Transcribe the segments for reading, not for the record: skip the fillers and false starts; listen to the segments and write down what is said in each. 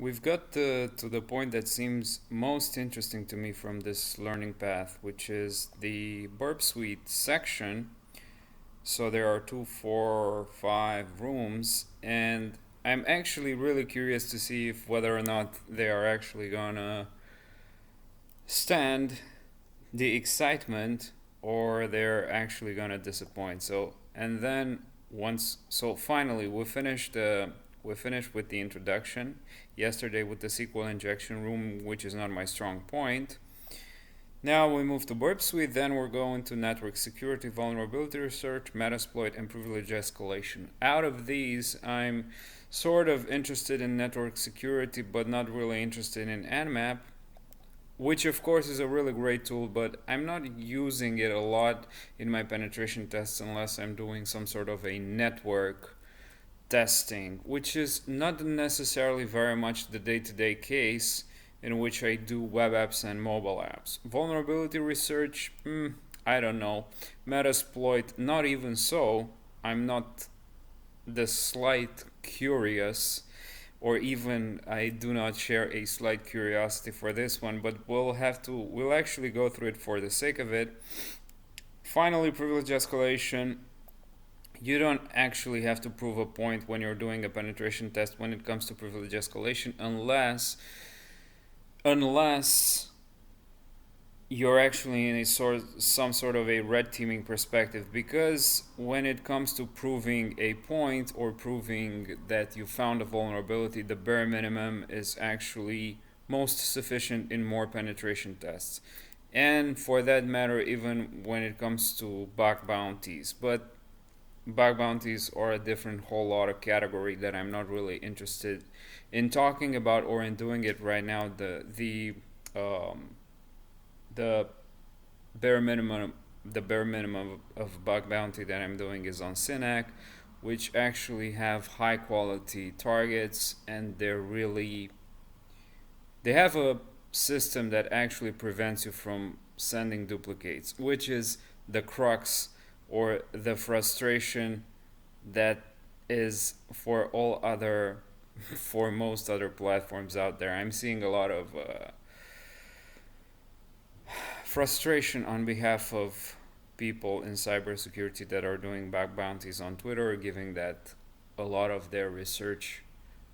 We've got to the point that seems most interesting to me from this learning path, which is the Burp Suite section. So there are two, four, five rooms, and I'm actually really curious to see if whether or not they are actually gonna stand the excitement or they're actually gonna disappoint. So and then finally we finished with the introduction yesterday with the SQL injection room, which is not my strong point. Now we move to Burp Suite, then we're going to network security, vulnerability research, Metasploit, and privilege escalation. Out of these, I'm sort of interested in network security, but not really interested in Nmap, which of course is a really great tool, but I'm not using it a lot in my penetration tests unless I'm doing some sort of a network testing, which is not necessarily very much the day-to-day case in which I do web apps and mobile apps. Vulnerability research, I don't know. Metasploit, not even so. I'm not the slight curious, or even I do not share a slight curiosity for this one, but we'll actually go through it for the sake of it. Finally, privilege escalation. You don't actually have to prove a point when you're doing a penetration test when it comes to privilege escalation unless you're actually in some sort of a red teaming perspective, because when it comes to proving a point or proving that you found a vulnerability, the bare minimum is actually most sufficient in more penetration tests, and for that matter even when it comes to bug bounties. But bug bounties are a different whole lot of category that I'm not really interested in talking about or in doing it right now. The bare minimum the bare minimum of bug bounty that I'm doing is on Synac, which actually have high quality targets, and they have a system that actually prevents you from sending duplicates, which is the crux or the frustration that is for all other for most other platforms out there. I'm seeing a lot of frustration on behalf of people in cybersecurity that are doing bug bounties on Twitter, giving that a lot of their research,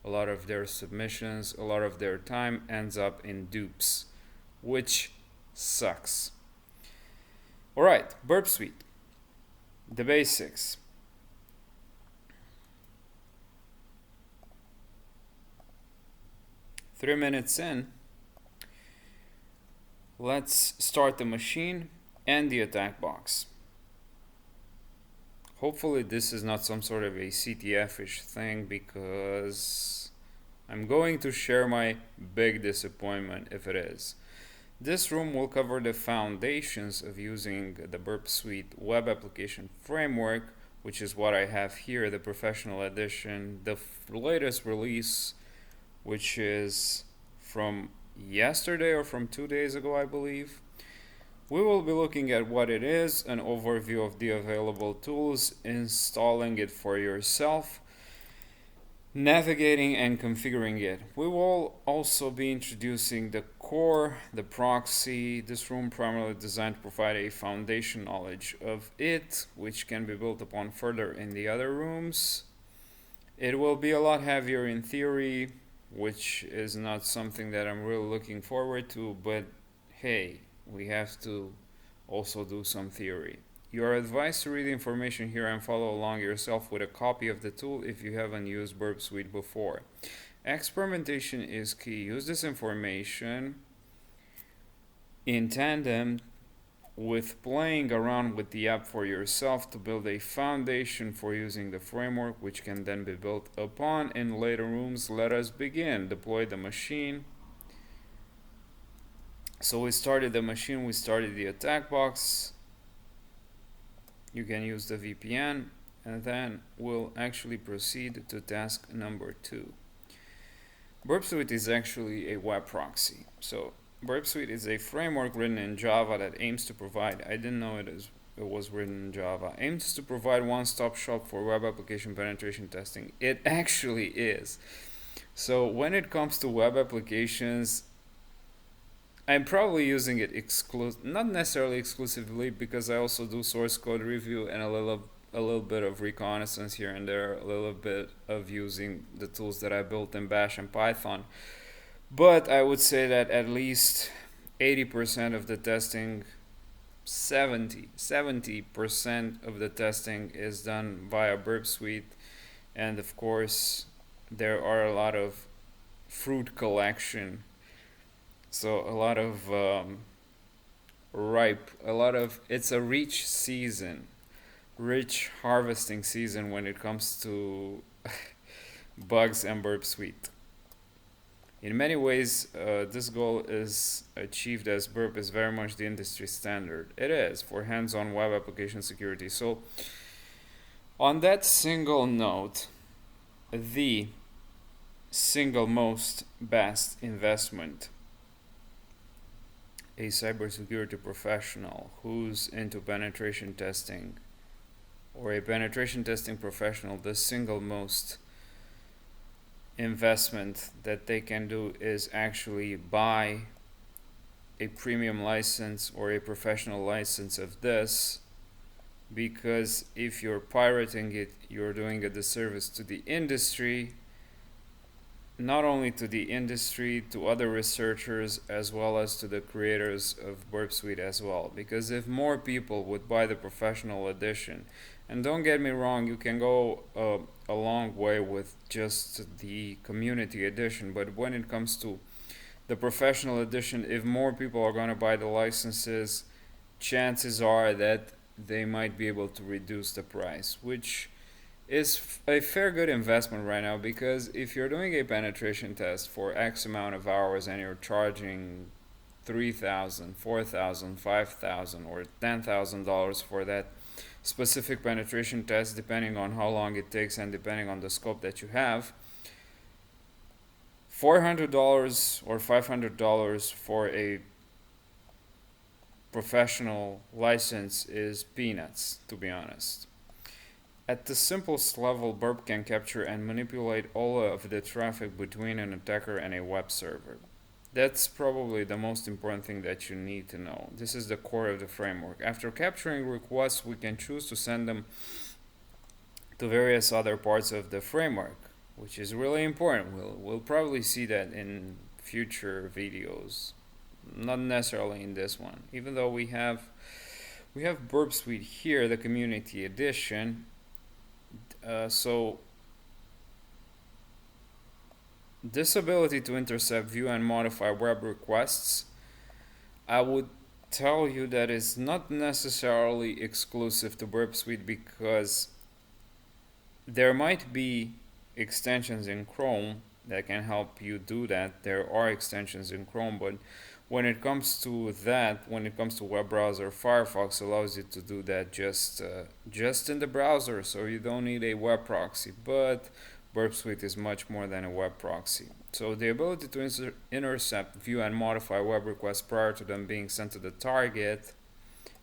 a lot of their submissions, a lot of their time ends up in dupes, which sucks. Alright, Burp Suite. The basics. Three minutes in, let's start the machine and the attack box. Hopefully this is not some sort of a CTF-ish thing, because I'm going to share my big disappointment if it is. This room will cover the foundations of using the Burp Suite web application framework, which is what I have here, the professional edition, the latest release, which is from yesterday or from 2 days ago, I believe. We will be looking at what it is, an overview of the available tools, installing it for yourself, navigating and configuring it. We will also be introducing the core, the proxy. This room primarily designed to provide a foundation knowledge of it, which can be built upon further in the other rooms. It will be a lot heavier in theory, which is not something that I'm really looking forward to, but hey, we have to also do some theory. You are advised to read the information here and follow along yourself with a copy of the tool if you haven't used Burp Suite before. Experimentation is key. Use this information in tandem with playing around with the app for yourself to build a foundation for using the framework, which can then be built upon in later rooms. Let us begin. Deploy the machine. So we started the machine, we started the attack box. You can use the VPN, and then we'll actually proceed to task number 2. Burp Suite is actually a web proxy. So Burp Suite is a framework written in Java that aims to provide, I didn't know it was written in Java, aims to provide one-stop shop for web application penetration testing. It actually is. So when it comes to web applications, I'm probably using it not necessarily exclusively, because I also do source code review and a little bit of reconnaissance here and there, a little bit of using the tools that I built in Bash and Python. But I would say that at least 80% of the testing, 70% of the testing is done via Burp Suite. And of course, there are a lot of fruit collection, so a lot of it's a rich harvesting season when it comes to bugs and Burp Suite. In many ways, this goal is achieved as Burp is very much the industry standard. It is for hands-on web application security. So, on that single note, the single most best investment a cybersecurity professional who's into penetration testing, or a penetration testing professional, the single most investment that they can do is actually buy a premium license or a professional license of this, because if you're pirating it, you're doing a disservice to the industry, not only to the industry, to other researchers, as well as to the creators of Burp Suite as well. Because if more people would buy the professional edition, and don't get me wrong, you can go a long way with just the community edition, but when it comes to the professional edition, if more people are going to buy the licenses, chances are that they might be able to reduce the price, which is a fair good investment right now, because if you're doing a penetration test for X amount of hours and you're charging 3,000, 4,000, 5,000, or $10,000 for that specific penetration test, depending on how long it takes and depending on the scope that you have, $400 or $500 for a professional license is peanuts, to be honest. At the simplest level, Burp can capture and manipulate all of the traffic between an attacker and a web server. That's probably the most important thing that you need to know. This is the core of the framework. After capturing requests, we can choose to send them to various other parts of the framework, which is really important. We'll probably see that in future videos, not necessarily in this one. Even though we have Burp Suite here, the community edition. So this ability to intercept, view, and modify web requests, I would tell you that is not necessarily exclusive to Burp Suite, because there might be extensions in Chrome that can help you do that. There are extensions in Chrome, but when it comes to web browser, Firefox allows you to do that just in the browser, so you don't need a web proxy. But Burp Suite is much more than a web proxy. So the ability to intercept, view, and modify web requests prior to them being sent to the target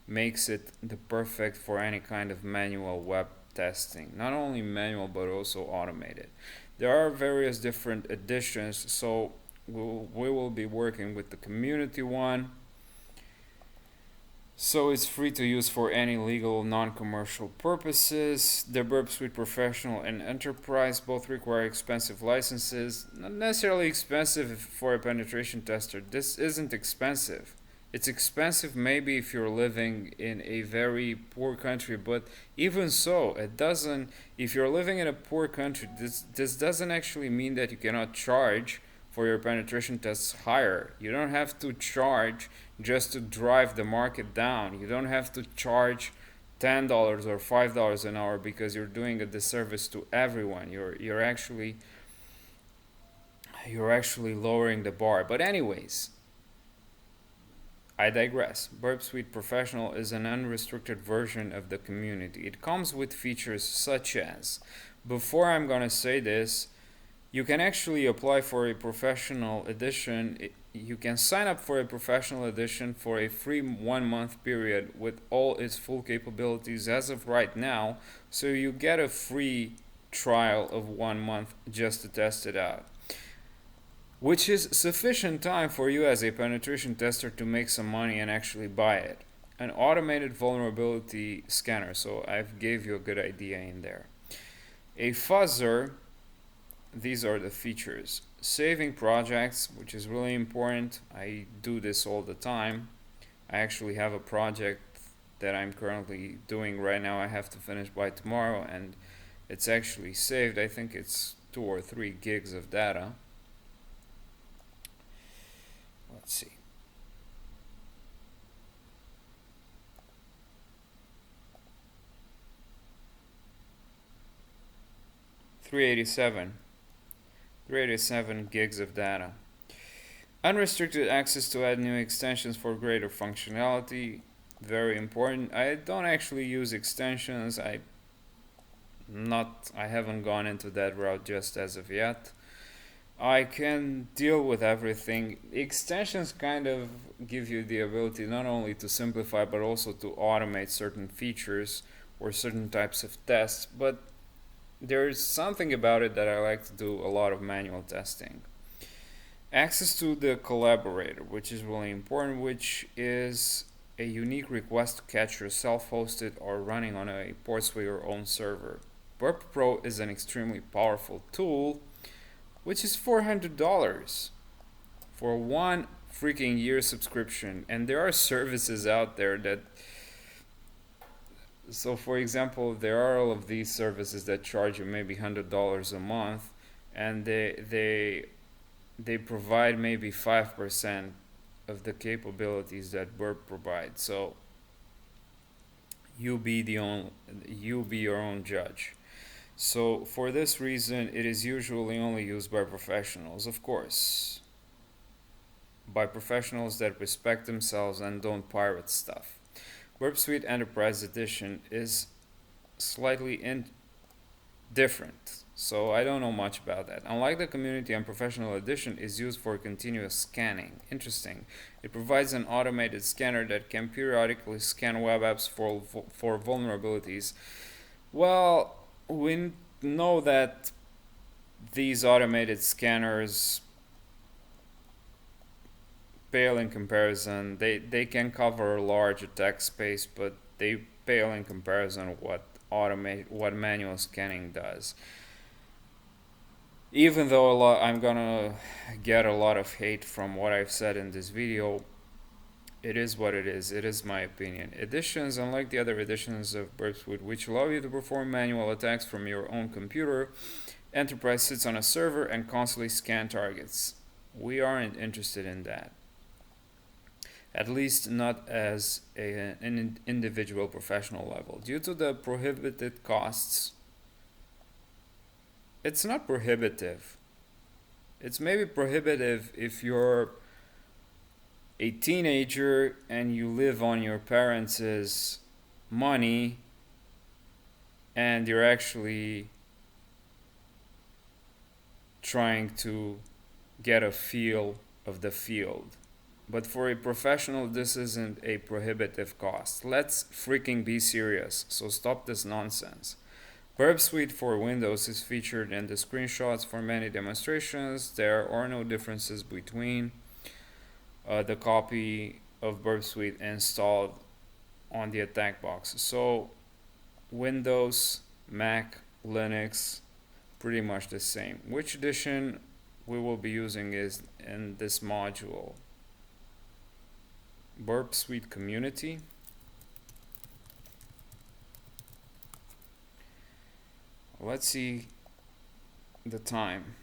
makes it the perfect for any kind of manual web testing. Not only manual, but also automated. There are various different editions, so we will be working with the community one. So it's free to use for any legal, non-commercial purposes. The Burp Suite Professional and Enterprise both require expensive licenses. Not necessarily expensive for a penetration tester. This isn't expensive. It's expensive maybe if you're living in a very poor country, but even so, it doesn't. If you're living in a poor country, this doesn't actually mean that you cannot charge for your penetration tests higher. You don't have to charge just to drive the market down. You don't have to charge $10 or $5 an hour because you're doing a disservice to everyone. You're actually lowering the bar. But anyways, I digress. Burp Suite Professional is an unrestricted version of the community. It comes with features such as, before I'm gonna say this, you can actually apply for a professional edition. You can sign up for a professional edition for a free 1 month period with all its full capabilities as of right now. So you get a free trial of 1 month just to test it out. which is sufficient time for you as a penetration tester to make some money and actually buy it. An automated vulnerability scanner, so I've gave you a good idea in there. A fuzzer, these are the features. Saving projects, which is really important. I do this all the time. I actually have a project that I'm currently doing right now. I have to finish by tomorrow, and it's actually saved. I think it's 2 or 3 gigs of data. Let's see. Three 387 gigs of data. Unrestricted access to add new extensions for greater functionality. Very important. I don't actually use extensions. I haven't gone into that route just as of yet. I can deal with everything. Extensions kind of give you the ability not only to simplify but also to automate certain features or certain types of tests, but there's something about it that I like to do a lot of manual testing. Access to the collaborator, which is really important, which is a unique request to catch your self-hosted or running on a ports with your own server. Burp Pro is an extremely powerful tool, which is $400 for 1 freaking year subscription. And there are services out there that, so for example, there are all of these services that charge you maybe $100 a month, and they provide maybe 5% of the capabilities that Burp provides. So you be your own judge. So for this reason, it is usually only used by professionals, of course, by professionals that respect themselves and don't pirate stuff. Burp Suite Enterprise Edition is slightly different, so I don't know much about that. Unlike the Community and Professional Edition, is used for continuous scanning. Interesting. It provides an automated scanner that can periodically scan web apps for vulnerabilities. Well, we know that these automated scanners pale in comparison. They can cover a large attack space, but they pale in comparison what manual scanning does. Even though I'm gonna get a lot of hate from what I've said in this video, it is what it is. It is my opinion. Editions, unlike the other editions of Burp Suite, which allow you to perform manual attacks from your own computer, Enterprise sits on a server and constantly scan targets. We aren't interested in that. At least not as an individual professional level. Due to the prohibited costs, it's not prohibitive. It's maybe prohibitive if you're a teenager and you live on your parents' money and you're actually trying to get a feel of the field. But for a professional, this isn't a prohibitive cost. Let's freaking be serious, so stop this nonsense. Burp Suite for Windows is featured in the screenshots for many demonstrations. There are no differences between the copy of Burp Suite installed on the attack box. So Windows, Mac, Linux, pretty much the same. Which edition we will be using is in this module. Burp Suite Community. Let's see the time.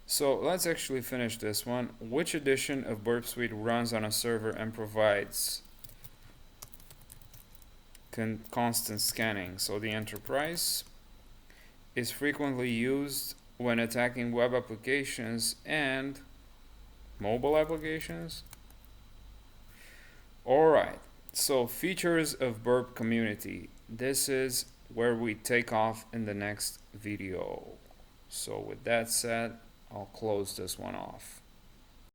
So let's actually finish this one. Which edition of Burp Suite runs on a server and provides constant scanning? So the Enterprise is frequently used when attacking web applications and mobile applications. Alright, so features of Burp Community. This is where we take off in the next video. So with that said, I'll close this one off.